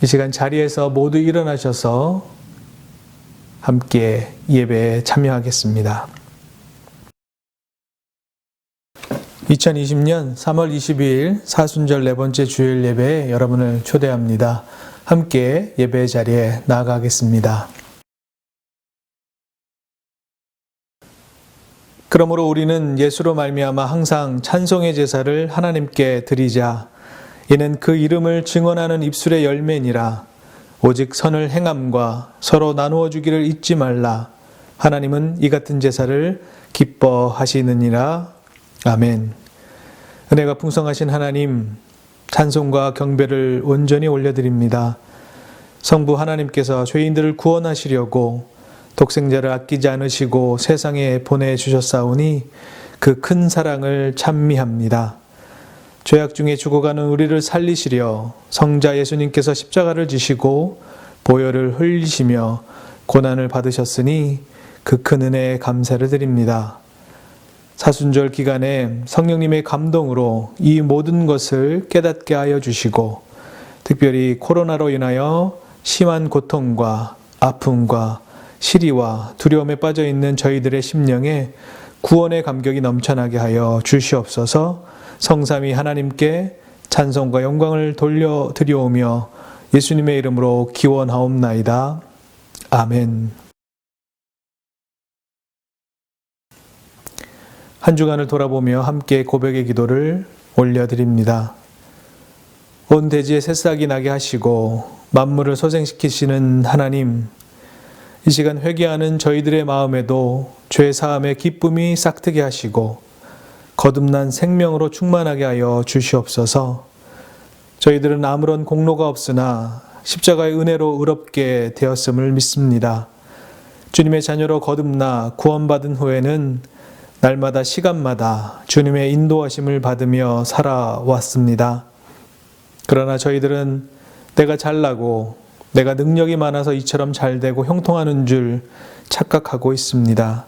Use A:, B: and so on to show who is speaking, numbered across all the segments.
A: 이 시간 자리에서 모두 일어나셔서 함께 예배에 참여하겠습니다. 2020년 3월 22일 사순절 네 번째 주일 예배에 여러분을 초대합니다. 함께 예배 자리에 나아가겠습니다. 그러므로 우리는 예수로 말미암아 항상 찬송의 제사를 하나님께 드리자. 이는 그 이름을 증언하는 입술의 열매니라. 오직 선을 행함과 서로 나누어 주기를 잊지 말라. 하나님은 이 같은 제사를 기뻐하시느니라. 아멘. 은혜가 풍성하신 하나님, 찬송과 경배를 온전히 올려드립니다. 성부 하나님께서 죄인들을 구원하시려고 독생자를 아끼지 않으시고 세상에 보내주셨사오니 그 큰 사랑을 찬미합니다. 죄악 중에 죽어가는 우리를 살리시려 성자 예수님께서 십자가를 지시고 보혈을 흘리시며 고난을 받으셨으니 그 큰 은혜에 감사를 드립니다. 사순절 기간에 성령님의 감동으로 이 모든 것을 깨닫게 하여 주시고 특별히 코로나로 인하여 심한 고통과 아픔과 시리와 두려움에 빠져 있는 저희들의 심령에 구원의 감격이 넘쳐나게 하여 주시옵소서. 성삼위 하나님께 찬송과 영광을 돌려드리오며 예수님의 이름으로 기원하옵나이다. 아멘. 한 주간을 돌아보며 함께 고백의 기도를 올려드립니다. 온 대지에 새싹이 나게 하시고 만물을 소생시키시는 하나님, 이 시간 회개하는 저희들의 마음에도 죄 사함의 기쁨이 싹트게 하시고 거듭난 생명으로 충만하게 하여 주시옵소서. 저희들은 아무런 공로가 없으나 십자가의 은혜로 의롭게 되었음을 믿습니다. 주님의 자녀로 거듭나 구원받은 후에는 날마다 시간마다 주님의 인도하심을 받으며 살아왔습니다. 그러나 저희들은 내가 잘나고 내가 능력이 많아서 이처럼 잘되고 형통하는 줄 착각하고 있습니다.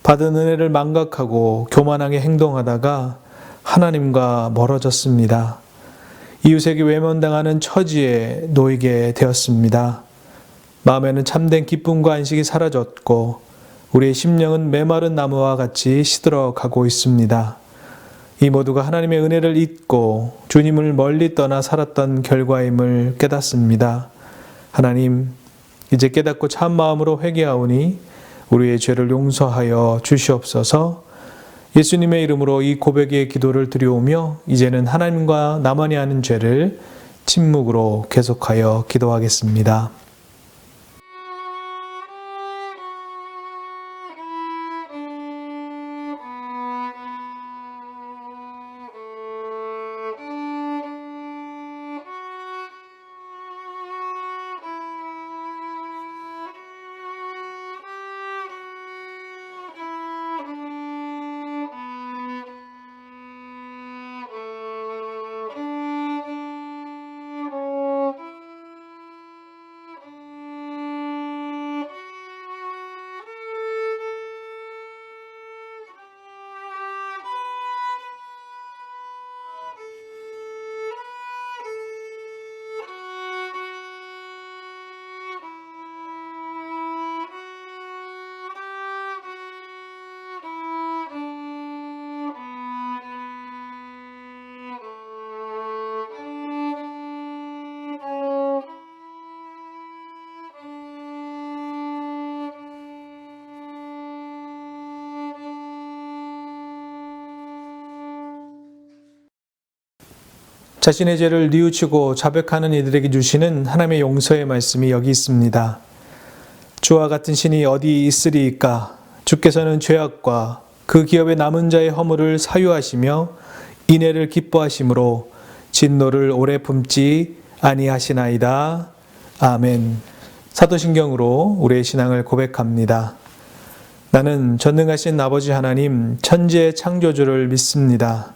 A: 받은 은혜를 망각하고 교만하게 행동하다가 하나님과 멀어졌습니다. 이웃에게 외면당하는 처지에 놓이게 되었습니다. 마음에는 참된 기쁨과 안식이 사라졌고 우리의 심령은 메마른 나무와 같이 시들어가고 있습니다. 이 모두가 하나님의 은혜를 잊고 주님을 멀리 떠나 살았던 결과임을 깨닫습니다. 하나님, 이제 깨닫고 참 마음으로 회개하오니 우리의 죄를 용서하여 주시옵소서. 예수님의 이름으로 이 고백의 기도를 드리오며 이제는 하나님과 나만이 아는 죄를 침묵으로 계속하여 기도하겠습니다. 자신의 죄를 뉘우치고 자백하는 이들에게 주시는 하나님의 용서의 말씀이 여기 있습니다. 주와 같은 신이 어디 있으리이까? 주께서는 죄악과 그 기업의 남은 자의 허물을 사유하시며 인애를 기뻐하심으로 진노를 오래 품지 아니하시나이다. 아멘. 사도신경으로 우리의 신앙을 고백합니다. 나는 전능하신 아버지 하나님 천지의 창조주를 믿습니다.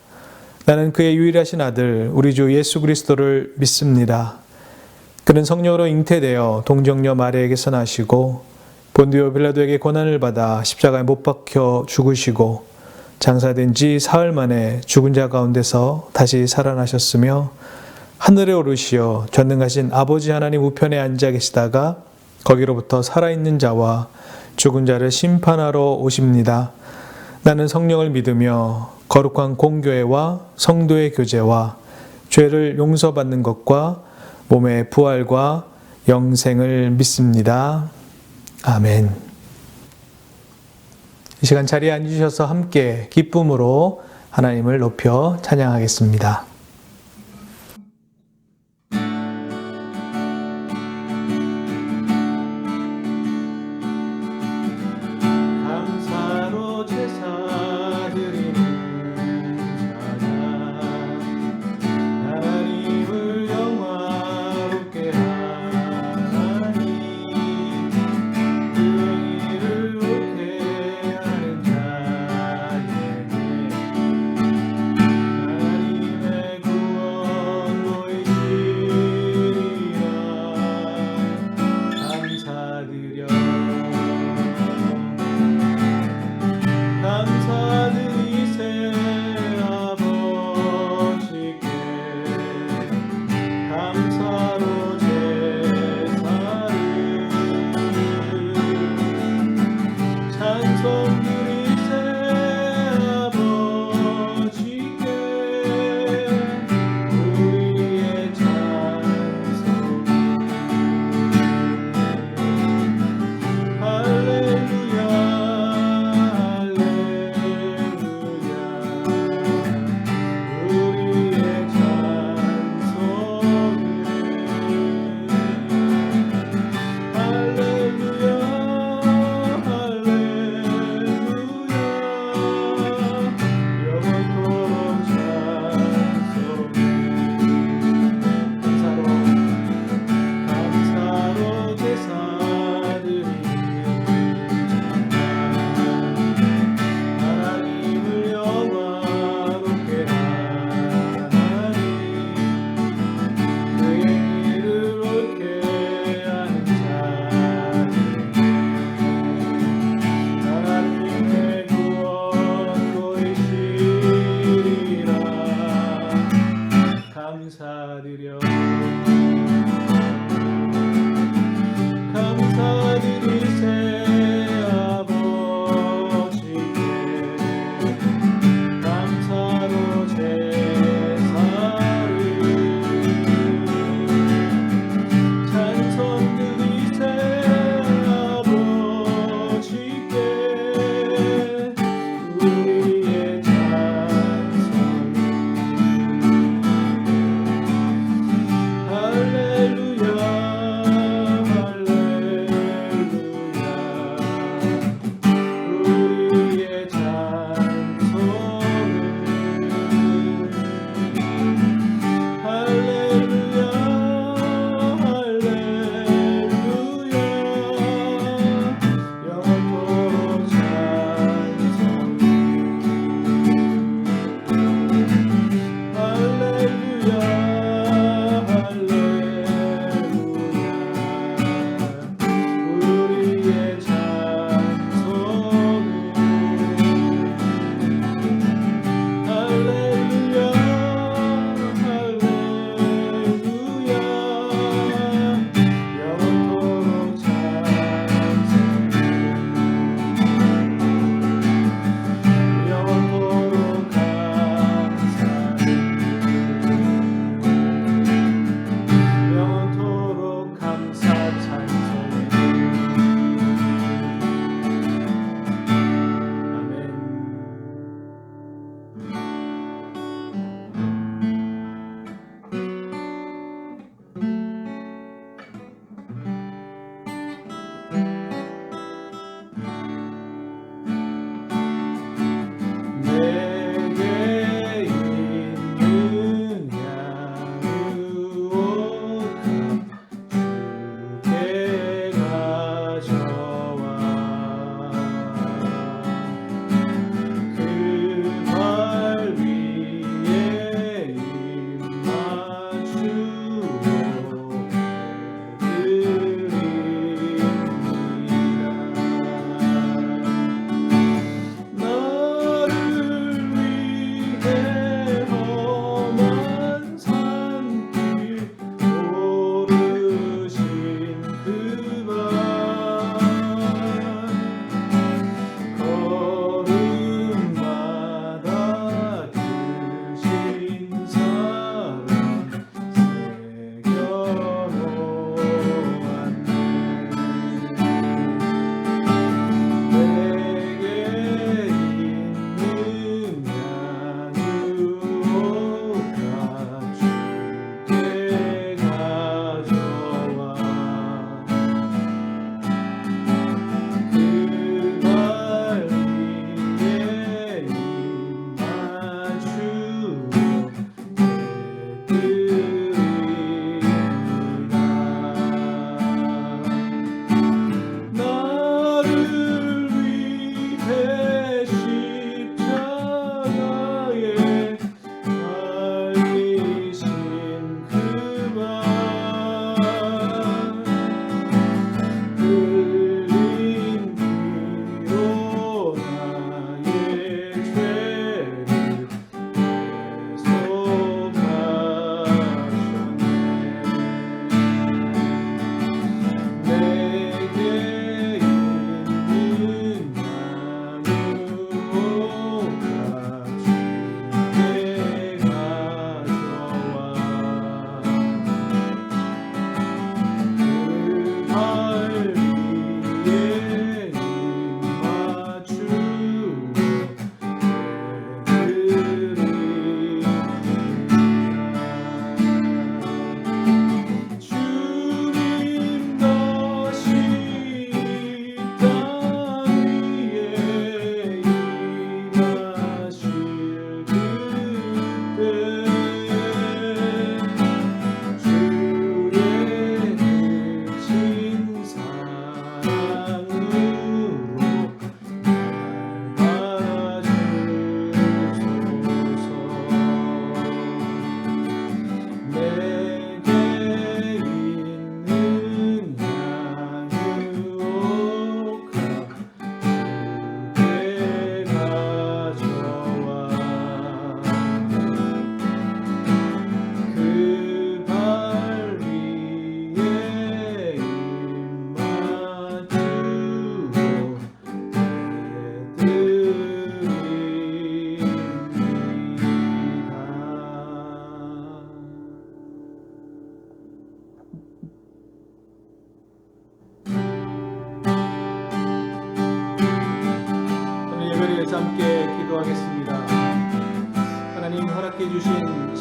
A: 나는 그의 유일하신 아들 우리 주 예수 그리스도를 믿습니다. 그는 성령으로 잉태되어 동정녀 마리아에게서 나시고 본디오 빌라도에게 고난을 받아 십자가에 못 박혀 죽으시고 장사된 지 사흘 만에 죽은 자 가운데서 다시 살아나셨으며 하늘에 오르시어 전능하신 아버지 하나님 우편에 앉아 계시다가 거기로부터 살아있는 자와 죽은 자를 심판하러 오십니다. 나는 성령을 믿으며 거룩한 공교회와 성도의 교제와 죄를 용서받는 것과 몸의 부활과 영생을 믿습니다. 아멘. 이 시간 자리에 앉으셔서 함께 기쁨으로 하나님을 높여 찬양하겠습니다. 감사로 제사 드리는 찬양 하나님을 영화롭게 하니 그 일을 옳게 하는 자에게 하나님의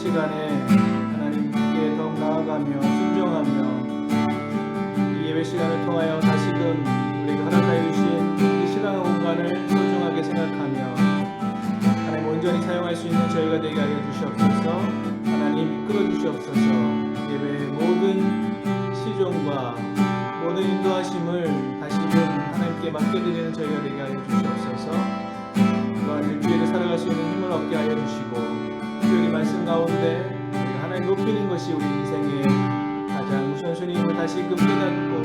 A: 시간에 하나님께 더욱 나아가며 순종하며 이 예배 시간을 통하여 다시금 우리가 허락하여 주신 이 시간과 공간을 소중하게 생각하며 하나님 온전히 사용할 수 있는 저희가 되게 하여 주시옵소서. 하나님 이끌어 주시옵소서. 예배의 모든 시종과 모든 인도하심을 다시금 하나님께 맡겨드리는 저희가 되게 하여 주시옵소서. 또한 일주일을 살아갈 수 있는 힘을 얻게 하여 주시고 특별히 말씀 가운데 우리가 하나님 높이는 것이 우리 인생의 가장 우선순위임을 다시금 깨닫고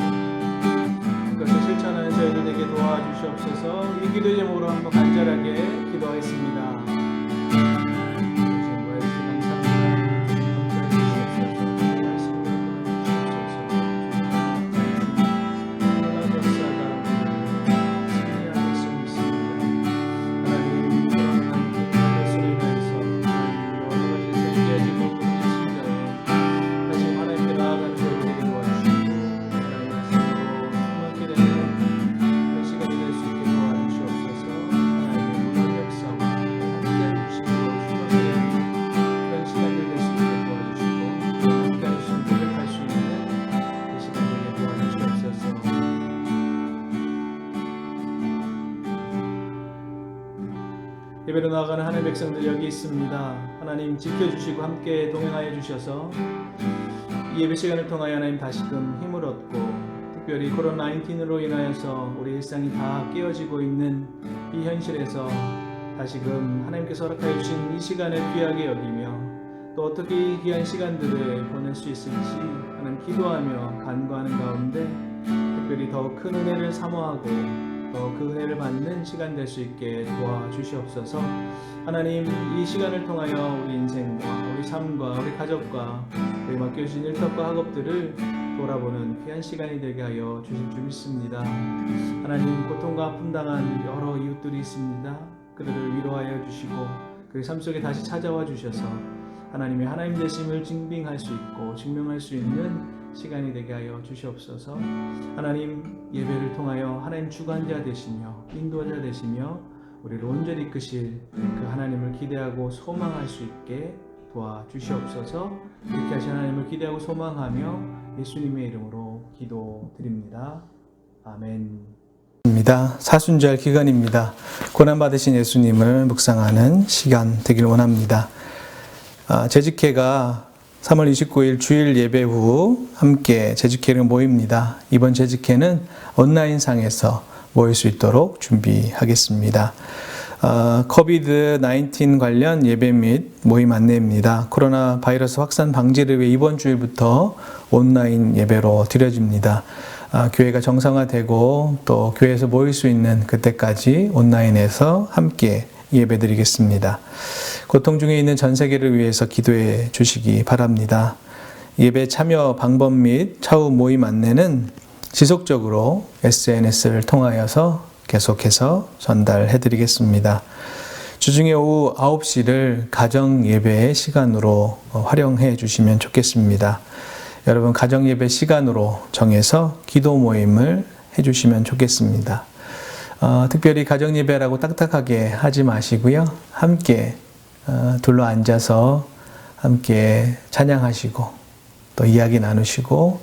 A: 그것을 실천하는 저희들 되게 도와주시옵소서. 이 기도 제목으로 한번 간절하게 기도하겠습니다. 예배로 나아가는 하나님의 백성들 여기 있습니다. 하나님 지켜주시고 함께 동행하여 주셔서 이 예배 시간을 통하여 하나님 다시금 힘을 얻고 특별히 코로나19으로 인하여서 우리 일상이 다 깨어지고 있는 이 현실에서 다시금 하나님께서 허락하여 주신 이 시간을 귀하게 여기며 또 어떻게 이 귀한 시간들을 보낼 수 있을지 하나님 기도하며 간구하는 가운데 특별히 더 큰 은혜를 사모하고 더 그 은혜를 받는 시간 될 수 있게 도와주시옵소서. 하나님 이 시간을 통하여 우리 인생과 우리 삶과 우리 가족과 우리 맡겨주신 일터과 학업들을 돌아보는 귀한 시간이 되게 하여 주실 줄 믿습니다. 하나님 고통과 아픔 당한 여러 이웃들이 있습니다. 그들을 위로하여 주시고 그 삶 속에 다시 찾아와 주셔서 하나님의 하나님 되심을 증빙할 수 있고 증명할 수 있는 시간이 되게 하여 주시옵소서. 하나님 예배를 통하여 하나님 주관자 되시며 인도자 되시며 우리를 온전히 이끄실 그 하나님을 기대하고 소망할 수 있게 도와주시옵소서. 이렇게 하신 하나님을 기대하고 소망하며 예수님의 이름으로 기도드립니다. 아멘. 사순절 기간입니다. 고난받으신 예수님을 묵상하는 시간 되길 원합니다. 재직회가 3월 29일 주일 예배 후 함께 재직회를 모입니다. 이번 재직회는 온라인상에서 모일 수 있도록 준비하겠습니다. 코비드-19 관련 예배 및 모임 안내입니다. 코로나 바이러스 확산 방지를 위해 이번 주일부터 온라인 예배로 드려집니다. 교회가 정상화되고 또 교회에서 모일 수 있는 그때까지 온라인에서 함께 예배드리겠습니다. 고통 중에 있는 전 세계를 위해서 기도해 주시기 바랍니다. 예배 참여 방법 및 차후 모임 안내는 지속적으로 SNS를 통하여서 계속해서 전달해 드리겠습니다. 주중에 오후 9시를 가정 예배의 시간으로 활용해 주시면 좋겠습니다. 여러분 가정 예배 시간으로 정해서 기도 모임을 해 주시면 좋겠습니다. 특별히 가정 예배라고 딱딱하게 하지 마시고요. 함께 둘러 앉아서 함께 찬양하시고 또 이야기 나누시고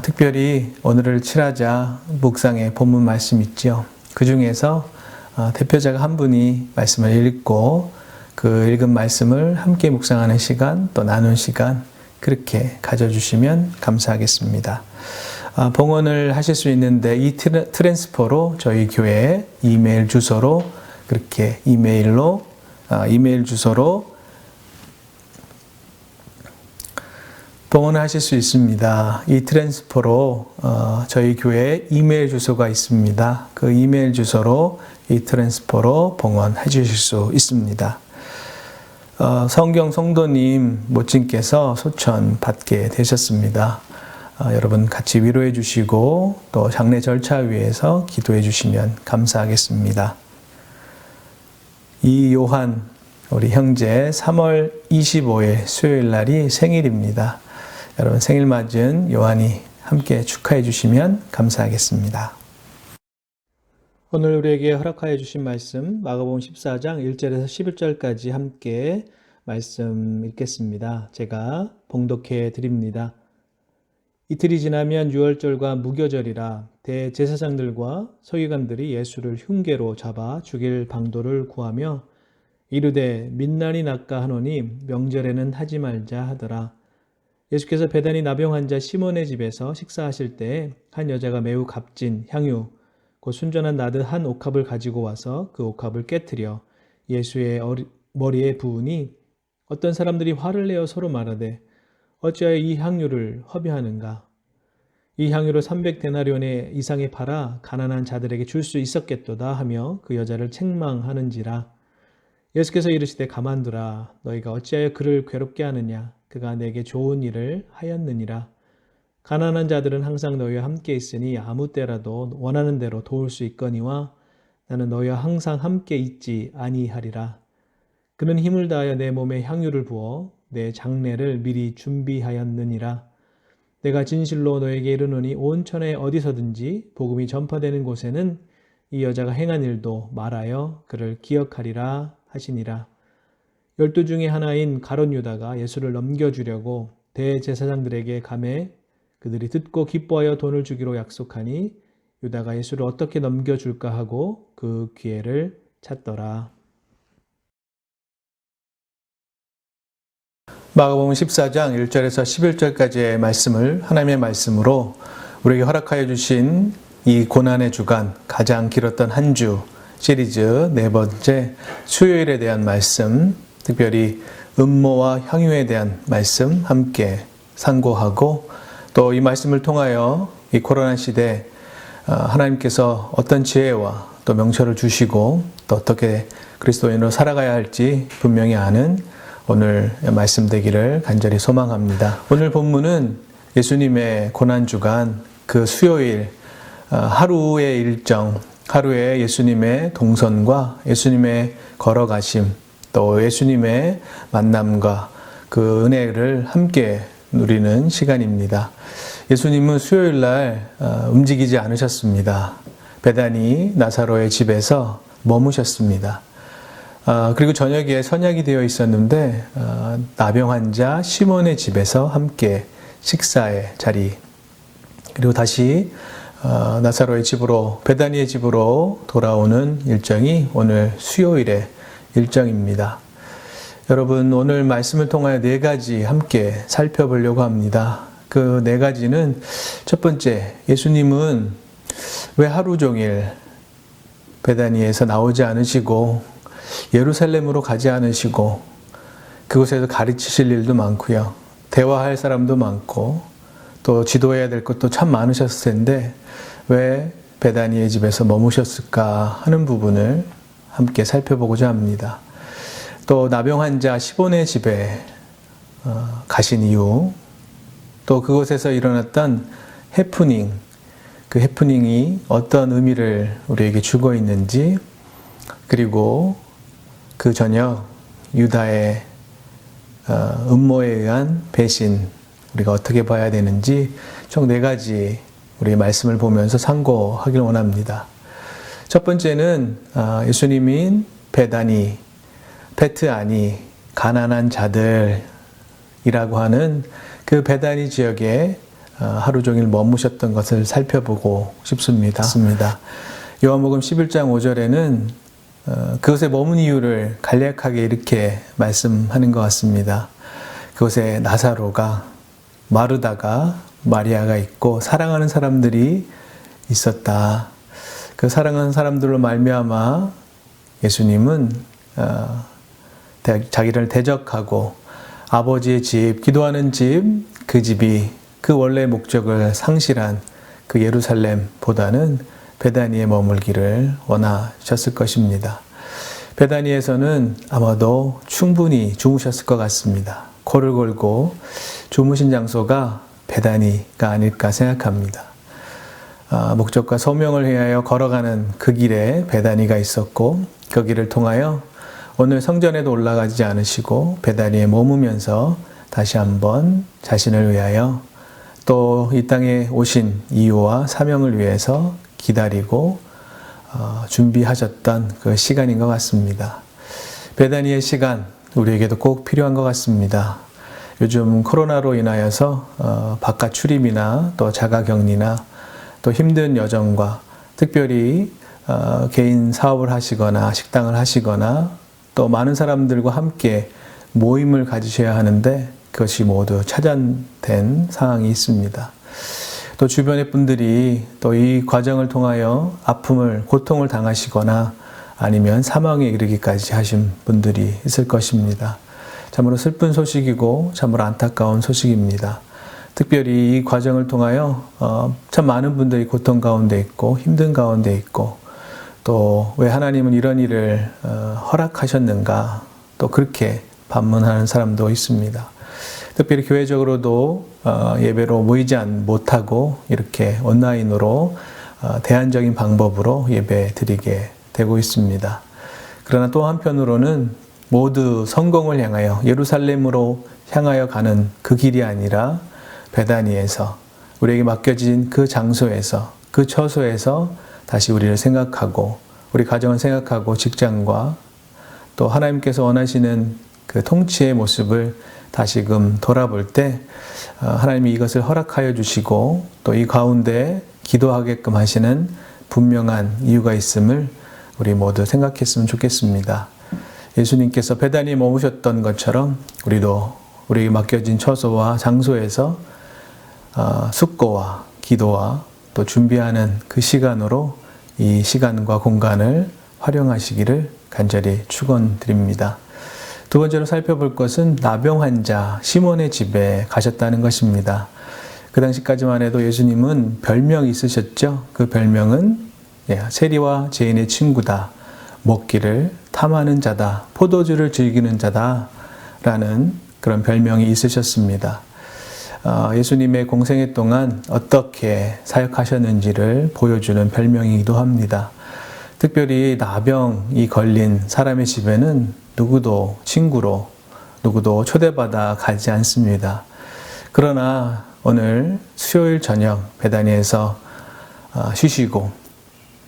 A: 특별히 오늘을 칠하자 묵상의 본문 말씀 있죠. 그 중에서 대표자가 한 분이 말씀을 읽고 그 읽은 말씀을 함께 묵상하는 시간 또 나눈 시간 그렇게 가져주시면 감사하겠습니다. 봉헌을 하실 수 있는데 이 트랜스퍼로 저희 교회 이메일 주소로 그렇게 이메일 주소로 봉헌을 하실 수 있습니다. 이 트랜스퍼로 저희 교회 이메일 주소가 있습니다. 그 이메일 주소로 이 트랜스퍼로 봉헌해 주실 수 있습니다. 성경 성도님 모친께서 소천 받게 되셨습니다. 여러분 같이 위로해 주시고 또 장례 절차 위해서 기도해 주시면 감사하겠습니다. 이요한 우리 형제 3월 25일 수요일 날이 생일입니다. 여러분 생일 맞은 요한이 함께 축하해 주시면 감사하겠습니다. 오늘 우리에게 허락하여 주신 말씀 마가복음 14장 1절에서 11절까지 함께 말씀 읽겠습니다. 제가 봉독해 드립니다. 이틀이 지나면 유월절과 무교절이라 대제사장들과 서기관들이 예수를 흉계로 잡아 죽일 방도를 구하며 이르되 민난이 낫까 하노니 명절에는 하지 말자 하더라. 예수께서 베다니 나병 환자 시몬의 집에서 식사하실 때에 한 여자가 매우 값진 향유 곧 순전한 나드 한 옥합을 가지고 와서 그 옥합을 깨트려 예수의 머리에 부으니 어떤 사람들이 화를 내어 서로 말하되 어찌하여 이 향유를 허비하는가? 이 향유를 300데나리온의 이상에 팔아 가난한 자들에게 줄 수 있었겠도다 하며 그 여자를 책망하는지라. 예수께서 이르시되 가만두라. 너희가 어찌하여 그를 괴롭게 하느냐? 그가 내게 좋은 일을 하였느니라. 가난한 자들은 항상 너희와 함께 있으니 아무 때라도 원하는 대로 도울 수 있거니와 나는 너희와 항상 함께 있지 아니하리라. 그는 힘을 다하여 내 몸에 향유를 부어 내 장례를 미리 준비하였느니라. 내가 진실로 너에게 이르노니 온 천하에 어디서든지 복음이 전파되는 곳에는 이 여자가 행한 일도 말하여 그를 기억하리라 하시니라. 12 중에 하나인 가룟 유다가 예수를 넘겨주려고 대제사장들에게 가매 그들이 듣고 기뻐하여 돈을 주기로 약속하니 유다가 예수를 어떻게 넘겨줄까 하고 그 기회를 찾더라. 마가복음 14장 1절에서 11절까지의 말씀을 하나님의 말씀으로 우리에게 허락하여 주신 이 고난의 주간 가장 길었던 한 주 시리즈 네 번째 수요일에 대한 말씀, 특별히 음모와 향유에 대한 말씀 함께 상고하고 또 이 말씀을 통하여 이 코로나 시대 하나님께서 어떤 지혜와 또 명철을 주시고 또 어떻게 그리스도인으로 살아가야 할지 분명히 아는 오늘 말씀 되기를 간절히 소망합니다. 오늘 본문은 예수님의 고난주간 그 수요일 하루의 일정, 하루의 예수님의 동선과 예수님의 걸어가심, 또 예수님의 만남과 그 은혜를 함께 누리는 시간입니다. 예수님은 수요일 날 움직이지 않으셨습니다. 베다니 나사로의 집에서 머무셨습니다. 그리고 저녁에 선약이 되어 있었는데 나병 환자 시몬의 집에서 함께 식사의 자리, 그리고 다시 나사로의 집으로 베다니의 집으로 돌아오는 일정이 오늘 수요일의 일정입니다. 여러분, 오늘 말씀을 통하여 네 가지 함께 살펴보려고 합니다. 그 네 가지는 첫 번째, 예수님은 왜 하루 종일 베다니에서 나오지 않으시고 예루살렘으로 가지 않으시고 그곳에서 가르치실 일도 많고요. 대화할 사람도 많고 또 지도해야 될 것도 참 많으셨을 텐데 왜 베다니의 집에서 머무셨을까 하는 부분을 함께 살펴보고자 합니다. 또 나병 환자 시몬의 집에 가신 이유, 또 그곳에서 일어났던 해프닝, 그 해프닝이 어떤 의미를 우리에게 주고 있는지, 그리고 그 저녁 유다의 음모에 의한 배신, 우리가 어떻게 봐야 되는지 총 네 가지 우리 말씀을 보면서 상고하길 원합니다. 첫 번째는 예수님인 베다니, 베트아니, 가난한 자들이라고 하는 그 베다니 지역에 하루 종일 머무셨던 것을 살펴보고 싶습니다. 요한복음 11장 5절에는 그것에 머문 이유를 간략하게 이렇게 말씀하는 것 같습니다. 그곳에 나사로가, 마르다가, 마리아가 있고 사랑하는 사람들이 있었다. 그 사랑하는 사람들로 말미암아 예수님은 자기를 대적하고 아버지의 집, 기도하는 집, 그 집이 그 원래 목적을 상실한 그 예루살렘보다는 베다니에 머물기를 원하셨을 것입니다. 베다니에서는 아마도 충분히 주무셨을 것 같습니다. 코를 골고 주무신 장소가 베다니가 아닐까 생각합니다. 목적과 소명을 위하여 걸어가는 그 길에 베다니가 있었고 그 길을 통하여 오늘 성전에도 올라가지 않으시고 베다니에 머무면서 다시 한번 자신을 위하여 또 이 땅에 오신 이유와 사명을 위해서 기다리고 준비하셨던 그 시간인 것 같습니다. 베다니의 시간, 우리에게도 꼭 필요한 것 같습니다. 요즘 코로나로 인하여서 바깥 출입이나 또 자가격리나 또 힘든 여정과 특별히 개인 사업을 하시거나 식당을 하시거나 또 많은 사람들과 함께 모임을 가지셔야 하는데 그것이 모두 차단된 상황이 있습니다. 또 주변의 분들이 또 이 과정을 통하여 아픔을, 고통을 당하시거나 아니면 사망에 이르기까지 하신 분들이 있을 것입니다. 참으로 슬픈 소식이고 참으로 안타까운 소식입니다. 특별히 이 과정을 통하여 참 많은 분들이 고통 가운데 있고 힘든 가운데 있고 또 왜 하나님은 이런 일을 허락하셨는가 또 그렇게 반문하는 사람도 있습니다. 특별히 교회적으로도 예배로 모이지 못하고 이렇게 온라인으로 대안적인 방법으로 예배 드리게 되고 있습니다. 그러나 또 한편으로는 모두 성공을 향하여 예루살렘으로 향하여 가는 그 길이 아니라 베다니에서 우리에게 맡겨진 그 장소에서 그 처소에서 다시 우리를 생각하고 우리 가정을 생각하고 직장과 또 하나님께서 원하시는 그 통치의 모습을 다시금 돌아볼 때 하나님이 이것을 허락하여 주시고 또 이 가운데 기도하게끔 하시는 분명한 이유가 있음을 우리 모두 생각했으면 좋겠습니다. 예수님께서 베다니에 머무셨던 것처럼 우리도 우리에게 맡겨진 처소와 장소에서 숙고와 기도와 또 준비하는 그 시간으로 이 시간과 공간을 활용하시기를 간절히 축원드립니다. 두 번째로 살펴볼 것은 나병 환자 시몬의 집에 가셨다는 것입니다. 그 당시까지만 해도 예수님은 별명이 있으셨죠. 그 별명은 세리와 죄인의 친구다, 먹기를 탐하는 자다, 포도주를 즐기는 자다 라는 그런 별명이 있으셨습니다. 예수님의 공생애 동안 어떻게 사역하셨는지를 보여주는 별명이기도 합니다. 특별히 나병이 걸린 사람의 집에는 누구도 친구로 누구도 초대받아 가지 않습니다. 그러나 오늘 수요일 저녁 베다니에서 쉬시고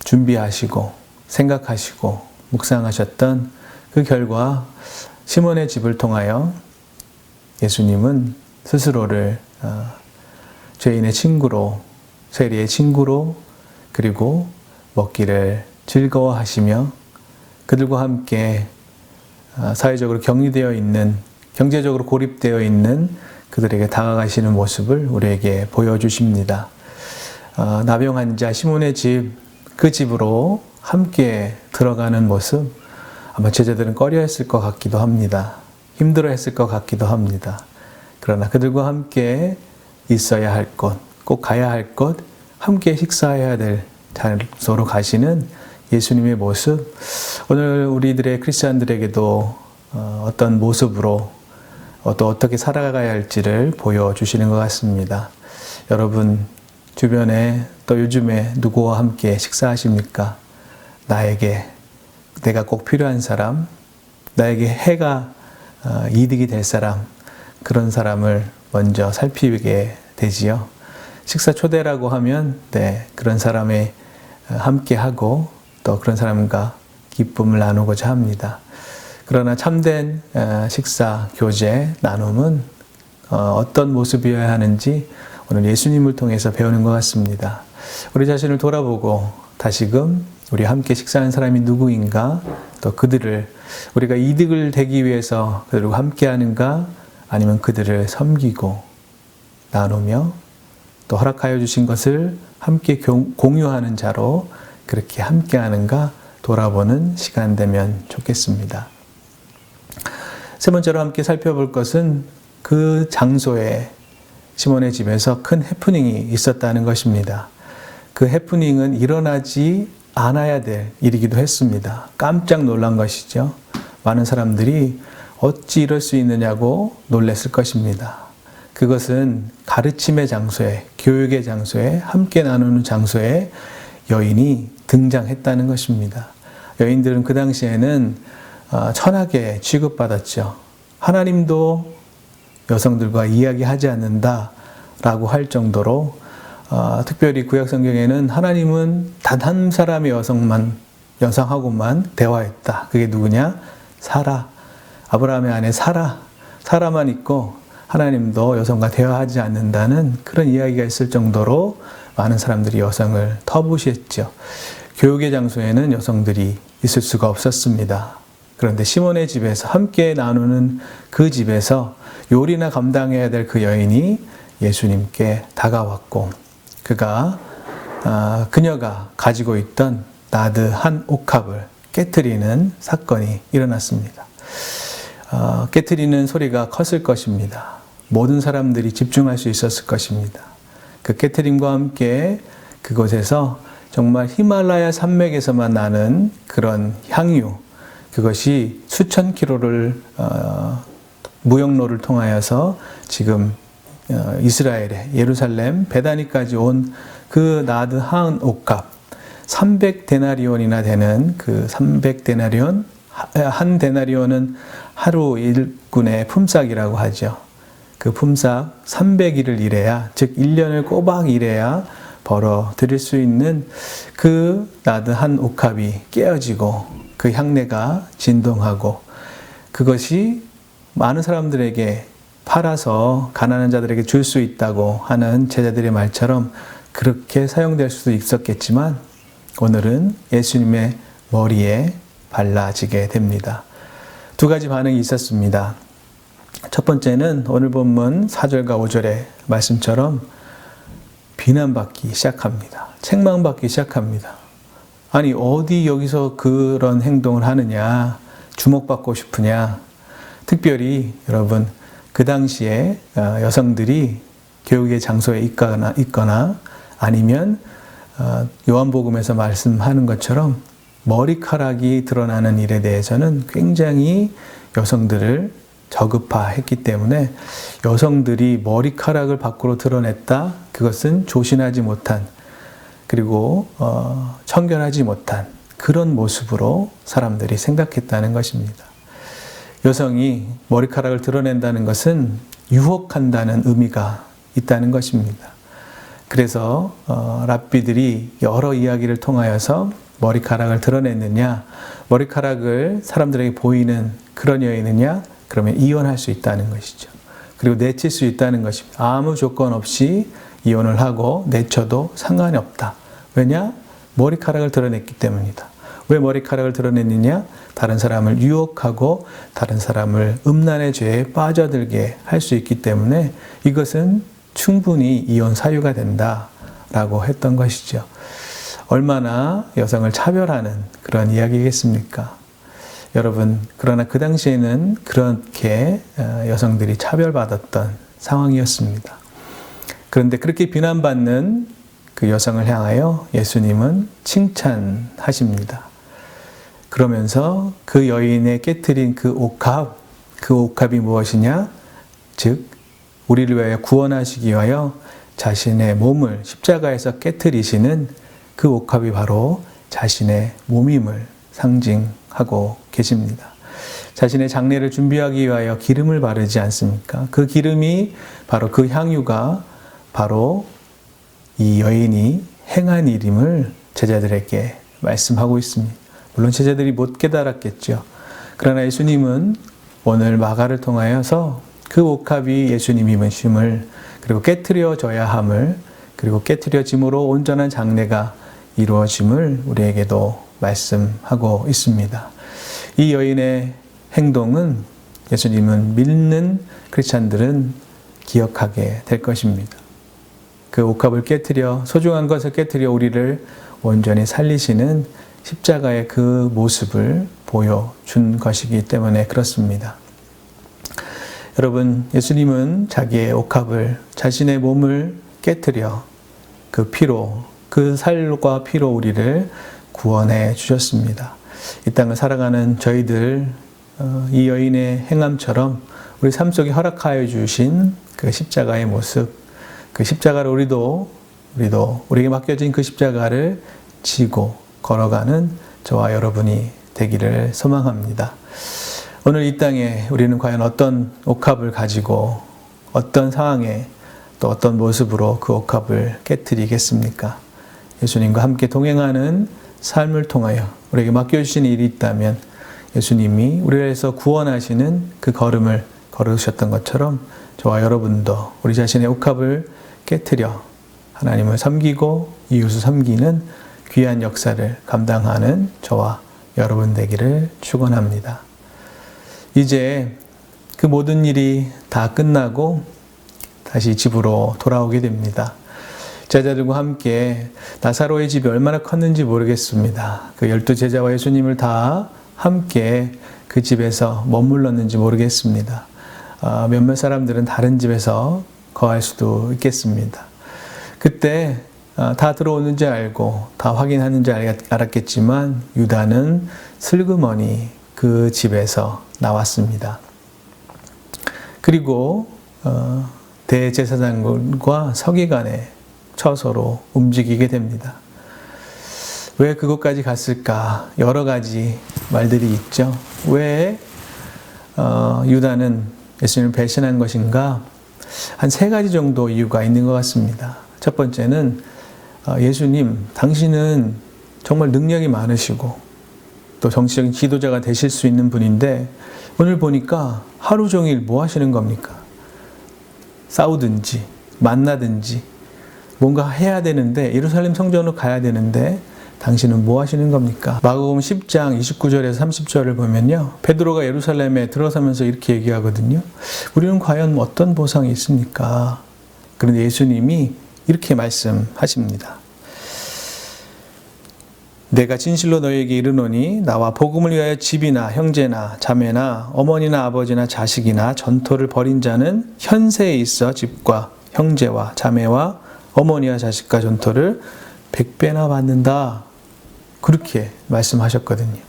A: 준비하시고 생각하시고 묵상하셨던 그 결과 시몬의 집을 통하여 예수님은 스스로를 죄인의 친구로, 세리의 친구로 그리고 먹기를 즐거워하시며 그들과 함께 사회적으로 격리되어 있는, 경제적으로 고립되어 있는 그들에게 다가가시는 모습을 우리에게 보여주십니다. 나병 환자 시몬의 집, 그 집으로 함께 들어가는 모습 아마 제자들은 꺼려했을 것 같기도 합니다. 힘들어했을 것 같기도 합니다. 그러나 그들과 함께 있어야 할 곳, 꼭 가야 할 곳, 함께 식사해야 될 장소로 가시는 예수님의 모습, 오늘 우리들의 크리스찬들에게도 어떤 모습으로 또 어떻게 살아가야 할지를 보여주시는 것 같습니다. 여러분 주변에 또 요즘에 누구와 함께 식사하십니까? 나에게 내가 꼭 필요한 사람, 나에게 해가 이득이 될 사람, 그런 사람을 먼저 살피게 되지요. 식사 초대라고 하면 그런 사람에 함께하고 또 그런 사람과 기쁨을 나누고자 합니다. 그러나 참된 식사, 교제, 나눔은 어떤 모습이어야 하는지 오늘 예수님을 통해서 배우는 것 같습니다. 우리 자신을 돌아보고 다시금 우리 함께 식사하는 사람이 누구인가, 또 그들을 우리가 이득을 되기 위해서 그들과 함께하는가, 아니면 그들을 섬기고 나누며 또 허락하여 주신 것을 함께 공유하는 자로 그렇게 함께하는가 돌아보는 시간 되면 좋겠습니다. 세 번째로 함께 살펴볼 것은 그 장소에 시몬의 집에서 큰 해프닝이 있었다는 것입니다. 그 해프닝은 일어나지 않아야 될 일이기도 했습니다. 깜짝 놀란 것이죠. 많은 사람들이 어찌 이럴 수 있느냐고 놀랐을 것입니다. 그것은 가르침의 장소에, 교육의 장소에, 함께 나누는 장소에 여인이 등장했다는 것입니다. 여인들은 그 당시에는 천하게 취급받았죠. 하나님도 여성들과 이야기하지 않는다라고 할 정도로 특별히 구약 성경에는 하나님은 단 한 사람의 여성하고만 대화했다. 그게 누구냐? 사라. 아브라함의 아내 사라만 있고 하나님도 여성과 대화하지 않는다는 그런 이야기가 있을 정도로 많은 사람들이 여성을 터부시했죠. 교육의 장소에는 여성들이 있을 수가 없었습니다. 그런데 시몬의 집에서 함께 나누는 그 집에서 요리나 감당해야 될 그 여인이 예수님께 다가왔고 그녀가 가지고 있던 나드 한 옥합을 깨트리는 사건이 일어났습니다. 깨트리는 소리가 컸을 것입니다. 모든 사람들이 집중할 수 있었을 것입니다. 그 깨트림과 함께 그곳에서 정말 히말라야 산맥에서만 나는 그런 향유, 그것이 수천 킬로를 무역로를 통하여서 지금 이스라엘의 예루살렘 베다니까지 온 그 나드 한 옥합 300데나리온이나 되는 그 300데나리온, 한 데나리온은 하루 일꾼의 품삯이라고 하죠. 그 품삯 300일을 일해야, 즉 1년을 꼬박 일해야 벌어 드릴 수 있는 그 나드 한 옥합이 깨어지고 그 향내가 진동하고 그것이 많은 사람들에게 팔아서 가난한 자들에게 줄 수 있다고 하는 제자들의 말처럼 그렇게 사용될 수도 있었겠지만 오늘은 예수님의 머리에 발라지게 됩니다. 두 가지 반응이 있었습니다. 첫 번째는 오늘 본문 4절과 5절의 말씀처럼 비난받기 시작합니다. 책망받기 시작합니다. 아니 어디 여기서 그런 행동을 하느냐, 주목받고 싶으냐. 특별히 여러분 그 당시에 여성들이 교육의 장소에 있거나 아니면 요한복음에서 말씀하는 것처럼 머리카락이 드러나는 일에 대해서는 굉장히 여성들을 저급화했기 때문에 여성들이 머리카락을 밖으로 드러냈다, 그것은 조신하지 못한 그리고 청결하지 못한 그런 모습으로 사람들이 생각했다는 것입니다. 여성이 머리카락을 드러낸다는 것은 유혹한다는 의미가 있다는 것입니다. 그래서 랍비들이 여러 이야기를 통하여서 머리카락을 드러냈느냐, 머리카락을 사람들에게 보이는 그런 여인이냐, 그러면 이혼할 수 있다는 것이죠. 그리고 내칠 수 있다는 것입니다. 아무 조건 없이 이혼을 하고 내쳐도 상관이 없다. 왜냐? 머리카락을 드러냈기 때문이다. 왜 머리카락을 드러냈느냐? 다른 사람을 유혹하고 다른 사람을 음란의 죄에 빠져들게 할 수 있기 때문에 이것은 충분히 이혼 사유가 된다라고 했던 것이죠. 얼마나 여성을 차별하는 그런 이야기겠습니까? 여러분, 그러나 그 당시에는 그렇게 여성들이 차별받았던 상황이었습니다. 그런데 그렇게 비난받는 그 여성을 향하여 예수님은 칭찬하십니다. 그러면서 그 여인의 깨트린 그 옥합이 무엇이냐? 즉 우리를 위하여 구원하시기 위하여 자신의 몸을 십자가에서 깨트리시는 그 옥합이 바로 자신의 몸임을 상징하고 계십니다. 자신의 장례를 준비하기 위하여 기름을 바르지 않습니까? 그 기름이 바로 그 향유가 바로 이 여인이 행한 일임을 제자들에게 말씀하고 있습니다. 물론 제자들이 못 깨달았겠죠. 그러나 예수님은 오늘 마가를 통하여서 그 옥합이 예수님임을, 그리고 깨트려져야 함을, 그리고 깨트려짐으로 온전한 장례가 이루어짐을 우리에게도 말씀하고 있습니다. 이 여인의 행동은 예수님은 믿는 크리스찬들은 기억하게 될 것입니다. 그 옥합을 깨트려, 소중한 것을 깨트려 우리를 온전히 살리시는 십자가의 그 모습을 보여준 것이기 때문에 그렇습니다. 여러분, 예수님은 자기의 옥합을, 자신의 몸을 깨트려 그 피로, 그 살과 피로 우리를 구원해 주셨습니다. 이 땅을 살아가는 저희들, 이 여인의 행함처럼 우리 삶 속에 허락하여 주신 그 십자가의 모습, 그 십자가를 우리도 우리에게 맡겨진 그 십자가를 지고 걸어가는 저와 여러분이 되기를 소망합니다. 오늘 이 땅에 우리는 과연 어떤 옥합을 가지고 어떤 상황에 또 어떤 모습으로 그 옥합을 깨트리겠습니까? 예수님과 함께 동행하는 삶을 통하여 우리에게 맡겨주신 일이 있다면 예수님이 우리를 위해서 구원하시는 그 걸음을 걸으셨던 것처럼 저와 여러분도 우리 자신의 옥합을 깨트려 하나님을 섬기고 이웃을 섬기는 귀한 역사를 감당하는 저와 여러분 되기를 축원합니다. 이제 그 모든 일이 다 끝나고 다시 집으로 돌아오게 됩니다. 제자들과 함께 나사로의 집이 얼마나 컸는지 모르겠습니다. 그 12제자와 예수님을 다 함께 그 집에서 머물렀는지 모르겠습니다. 몇몇 사람들은 다른 집에서 거할 수도 있겠습니다. 그때 다 들어오는지 알고 다 확인하는지 알았겠지만 유다는 슬그머니 그 집에서 나왔습니다. 그리고 대제사장과 서기관의 처소로 움직이게 됩니다. 왜 그곳까지 갔을까? 여러 가지 말들이 있죠. 왜 유다는 예수님을 배신한 것인가? 한 3가지 정도 이유가 있는 것 같습니다. 첫 번째는 예수님, 당신은 정말 능력이 많으시고 또 정치적인 지도자가 되실 수 있는 분인데 오늘 보니까 하루 종일 뭐 하시는 겁니까? 싸우든지 만나든지 뭔가 해야 되는데 예루살렘 성전으로 가야 되는데 당신은 뭐 하시는 겁니까? 마가복음 10장 29절에서 30절을 보면요. 베드로가 예루살렘에 들어서면서 이렇게 얘기하거든요. 우리는 과연 어떤 보상이 있습니까? 그런데 예수님이 이렇게 말씀하십니다. 내가 진실로 너희에게 이르노니 나와 복음을 위하여 집이나 형제나 자매나 어머니나 아버지나 자식이나 전토를 벌인 자는 현세에 있어 집과 형제와 자매와 어머니와 자식과 전토를 100배나 받는다. 그렇게 말씀하셨거든요.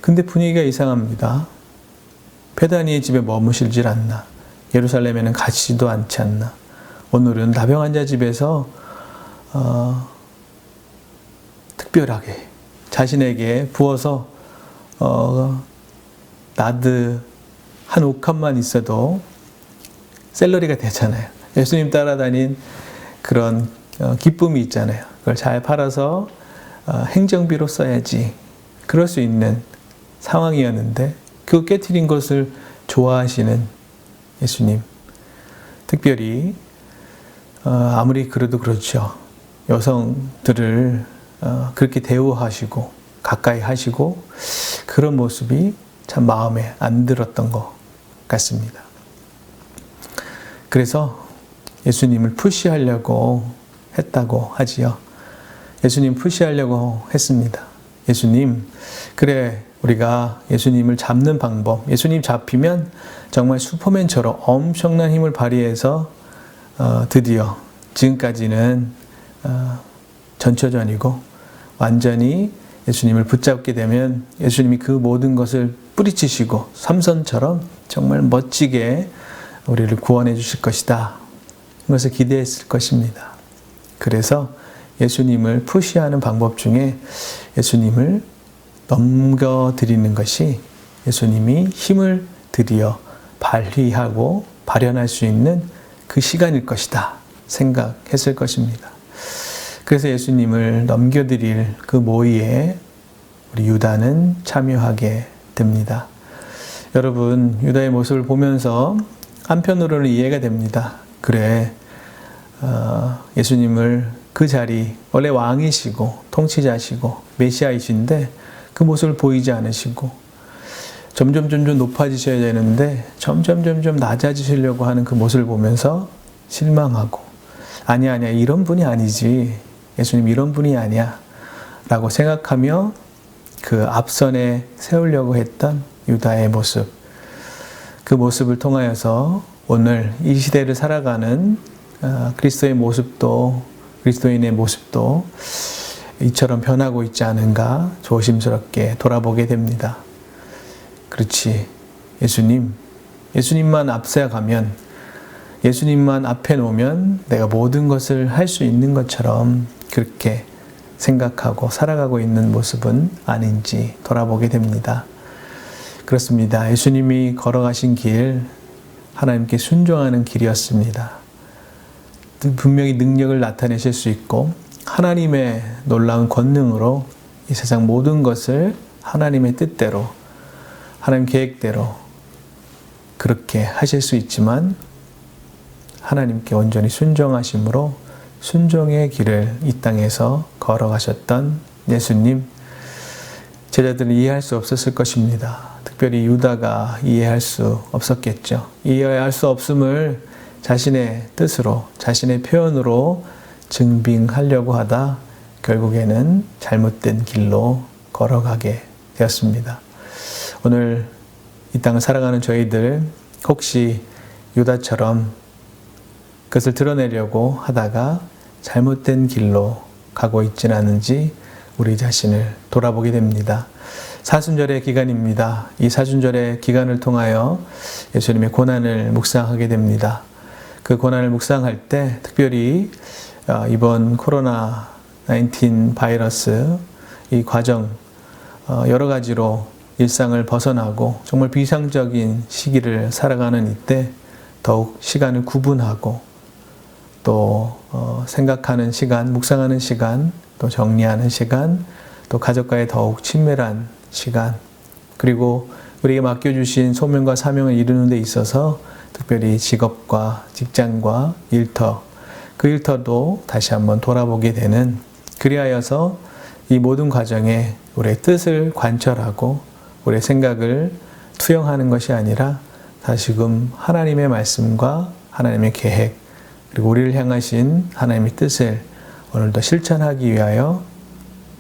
A: 근데 분위기가 이상합니다. 베다니의 집에 머무실질 않나. 예루살렘에는 가지도 않지 않나. 오늘은 나병 환자 집에서 특별하게 자신에게 부어서 나드 한 옥합만 있어도 샐러리가 되잖아요. 예수님 따라다닌 그런 기쁨이 있잖아요. 그걸 잘 팔아서 행정비로 써야지. 그럴 수 있는 상황이었는데 그 깨트린 것을 좋아하시는 예수님. 특별히 아무리 그래도 그렇죠. 여성들을 그렇게 대우하시고 가까이 하시고 그런 모습이 참 마음에 안 들었던 것 같습니다. 그래서 예수님을 푸시하려고 했다고 하지요. 예수님 푸시하려고 했습니다. 예수님, 그래 우리가 예수님을 잡는 방법, 예수님 잡히면 정말 슈퍼맨처럼 엄청난 힘을 발휘해서 드디어 지금까지는 전초전이고 완전히 예수님을 붙잡게 되면 예수님이 그 모든 것을 뿌리치시고 삼손처럼 정말 멋지게 우리를 구원해 주실 것이다. 그것을 기대했을 것입니다. 그래서 예수님을 푸시하는 방법 중에 예수님을 넘겨드리는 것이 예수님이 힘을 드디어 발휘하고 발현할 수 있는 그 시간일 것이다 생각했을 것입니다. 그래서 예수님을 넘겨드릴 그 모의에 우리 유다는 참여하게 됩니다. 여러분, 유다의 모습을 보면서 한편으로는 이해가 됩니다. 그래, 예수님을 그 자리, 원래 왕이시고 통치자시고 메시아이신데 그 모습을 보이지 않으시고 점점 높아지셔야 되는데 점점 낮아지시려고 하는 그 모습을 보면서 실망하고 아니야 이런 분이 아니지, 예수님 이런 분이 아니야 라고 생각하며 그 앞선에 세우려고 했던 유다의 모습, 그 모습을 통하여서 오늘 이 시대를 살아가는 그리스도의 모습도, 그리스도인의 모습도 이처럼 변하고 있지 않은가 조심스럽게 돌아보게 됩니다. 그렇지, 예수님만 앞서 가면, 예수님만 앞에 놓으면 내가 모든 것을 할 수 있는 것처럼 그렇게 생각하고 살아가고 있는 모습은 아닌지 돌아보게 됩니다. 그렇습니다. 예수님이 걸어가신 길, 하나님께 순종하는 길이었습니다. 분명히 능력을 나타내실 수 있고 하나님의 놀라운 권능으로 이 세상 모든 것을 하나님의 뜻대로 하나님 계획대로 그렇게 하실 수 있지만 하나님께 온전히 순종하심으로 순종의 길을 이 땅에서 걸어가셨던 예수님, 제자들은 이해할 수 없었을 것입니다. 특별히 유다가 이해할 수 없었겠죠. 이해할 수 없음을 자신의 뜻으로, 자신의 표현으로 증빙하려고 하다 결국에는 잘못된 길로 걸어가게 되었습니다. 오늘 이 땅을 살아가는 저희들 혹시 유다처럼 그것을 드러내려고 하다가 잘못된 길로 가고 있지는 않은지 우리 자신을 돌아보게 됩니다. 사순절의 기간입니다. 이 사순절의 기간을 통하여 예수님의 고난을 묵상하게 됩니다. 그 고난을 묵상할 때 특별히 이번 코로나19 바이러스 이 과정 여러 가지로 일상을 벗어나고 정말 비상적인 시기를 살아가는 이때 더욱 시간을 구분하고 또 생각하는 시간, 묵상하는 시간, 또 정리하는 시간, 또 가족과의 더욱 친밀한 시간, 그리고 우리에게 맡겨주신 소명과 사명을 이루는 데 있어서 특별히 직업과 직장과 일터, 그 일터도 다시 한번 돌아보게 되는, 그리하여서 이 모든 과정에 우리의 뜻을 관철하고 우리의 생각을 투영하는 것이 아니라 다시금 하나님의 말씀과 하나님의 계획, 그리고 우리를 향하신 하나님의 뜻을 오늘도 실천하기 위하여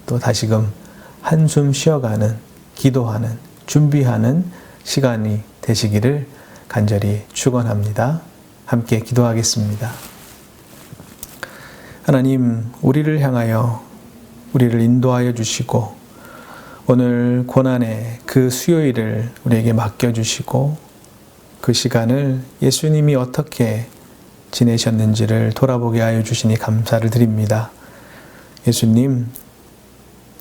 A: 또 다시금 한숨 쉬어가는, 기도하는, 준비하는 시간이 되시기를 간절히 축원합니다. 함께 기도하겠습니다. 하나님, 우리를 향하여 우리를 인도하여 주시고 오늘 고난의 그 수요일을 우리에게 맡겨주시고 그 시간을 예수님이 어떻게 지내셨는지를 돌아보게 하여 주시니 감사를 드립니다. 예수님,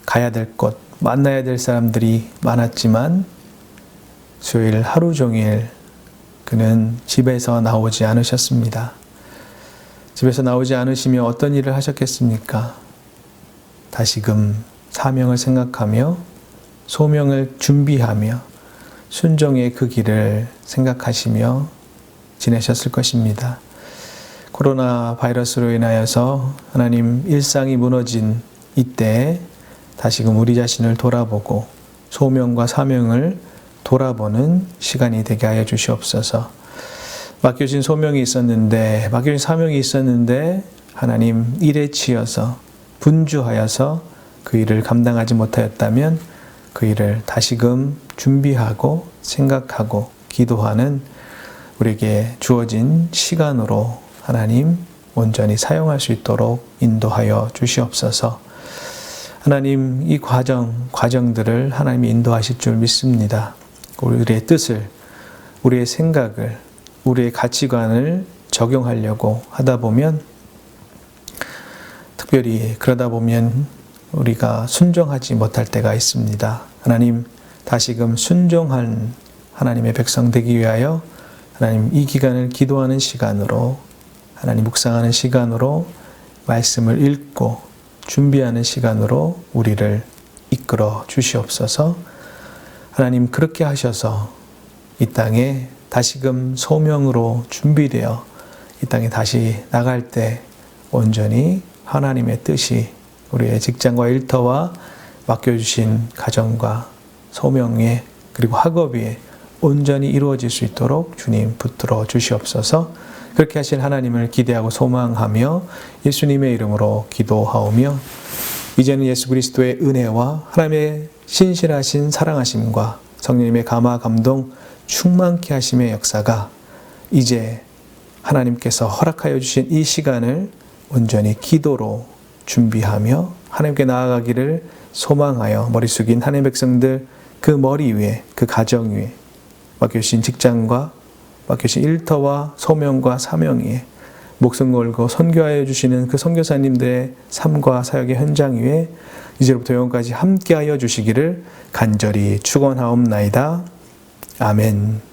A: 가야 될 곳, 만나야 될 사람들이 많았지만 수요일 하루 종일 그는 집에서 나오지 않으셨습니다. 집에서 나오지 않으시며 어떤 일을 하셨겠습니까? 다시금 사명을 생각하며 소명을 준비하며 순종의 그 길을 생각하시며 지내셨을 것입니다. 코로나 바이러스로 인하여서 하나님 일상이 무너진 이때 다시금 우리 자신을 돌아보고 소명과 사명을 돌아보는 시간이 되게 하여 주시옵소서. 맡겨진 소명이 있었는데, 맡겨진 사명이 있었는데 하나님 일에 치여서 분주하여서 그 일을 감당하지 못하였다면 그 일을 다시금 준비하고 생각하고 기도하는 우리에게 주어진 시간으로 하나님 온전히 사용할 수 있도록 인도하여 주시옵소서. 하나님, 이 과정들을 하나님이 인도하실 줄 믿습니다. 우리의 뜻을, 우리의 생각을, 우리의 가치관을 적용하려고 하다 보면, 특별히 그러다 보면 우리가 순종하지 못할 때가 있습니다. 하나님, 다시금 순종한 하나님의 백성 되기 위하여 하나님 이 기간을 기도하는 시간으로, 하나님 묵상하는 시간으로, 말씀을 읽고 준비하는 시간으로 우리를 이끌어 주시옵소서. 하나님, 그렇게 하셔서 이 땅에 다시금 소명으로 준비되어 이 땅에 다시 나갈 때 온전히 하나님의 뜻이 우리의 직장과 일터와 맡겨주신 가정과 소명에 그리고 학업에 온전히 이루어질 수 있도록 주님 붙들어 주시옵소서. 그렇게 하실 하나님을 기대하고 소망하며 예수님의 이름으로 기도하오며, 이제는 예수 그리스도의 은혜와 하나님의 신실하신 사랑하심과 성령님의 감화 감동 충만케 하심의 역사가 이제 하나님께서 허락하여 주신 이 시간을 온전히 기도로 준비하며 하나님께 나아가기를 소망하여 머리 숙인 하나님의 백성들 그 머리 위에, 그 가정 위에, 맡겨주신 직장과 맡겨주신 일터와 소명과 사명 위에 목숨 걸고 선교하여 주시는 그 선교사님들의 삶과 사역의 현장 위에 이제부터 영원까지 함께하여 주시기를 간절히 축원하옵나이다. 아멘.